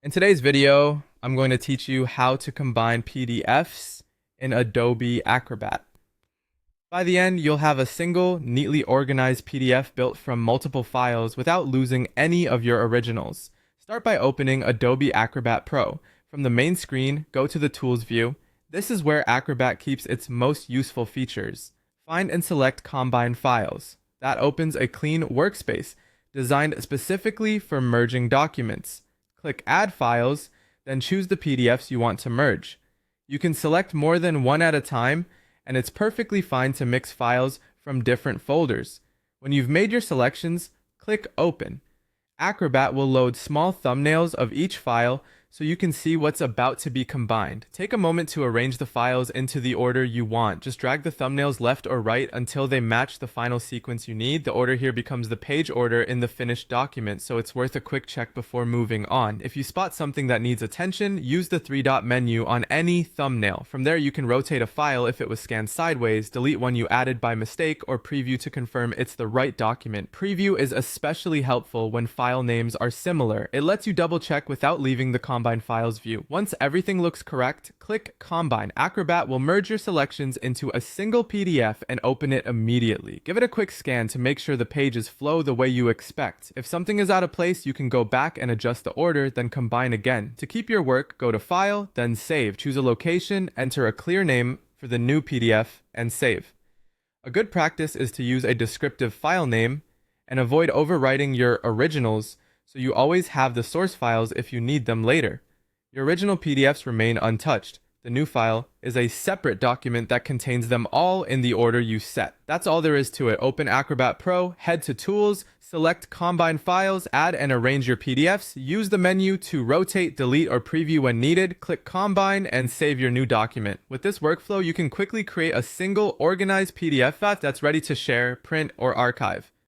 In today's video, I'm going to teach you how to combine PDFs in Adobe Acrobat. By the end, you'll have a single, neatly organized PDF built from multiple files without losing any of your originals. Start by opening Adobe Acrobat Pro. From the main screen, go to the Tools view. This is where Acrobat keeps its most useful features. Find and select Combine Files. That opens a clean workspace designed specifically for merging documents. Click Add Files, then choose the PDFs you want to merge. You can select more than one at a time, and it's perfectly fine to mix files from different folders. When you've made your selections, click Open. Acrobat will load small thumbnails of each file so you can see what's about to be combined. Take a moment to arrange the files into the order you want. Just drag the thumbnails left or right until they match the final sequence you need. The order here becomes the page order in the finished document, so it's worth a quick check before moving on. If you spot something that needs attention, use the three-dot menu on any thumbnail. From there, you can rotate a file if it was scanned sideways, delete one you added by mistake, or preview to confirm it's the right document. Preview is especially helpful when file names are similar. It lets you double-check without leaving the Combine Files view. Once everything looks correct, click Combine. Acrobat will merge your selections into a single PDF and open it immediately. Give it a quick scan to make sure the pages flow the way you expect. If something is out of place, you can go back and adjust the order, then combine again. To keep your work, go to File, then Save. Choose a location, enter a clear name for the new PDF, and save. A good practice is to use a descriptive file name and avoid overwriting your originals so you always have the source files if you need them later. Your original PDFs remain untouched. The new file is a separate document that contains them all in the order you set. That's all there is to it. Open Acrobat Pro, head to Tools, select Combine Files, add and arrange your PDFs, use the menu to rotate, delete, or preview when needed, click Combine, and save your new document. With this workflow, you can quickly create a single organized PDF file that's ready to share, print, or archive.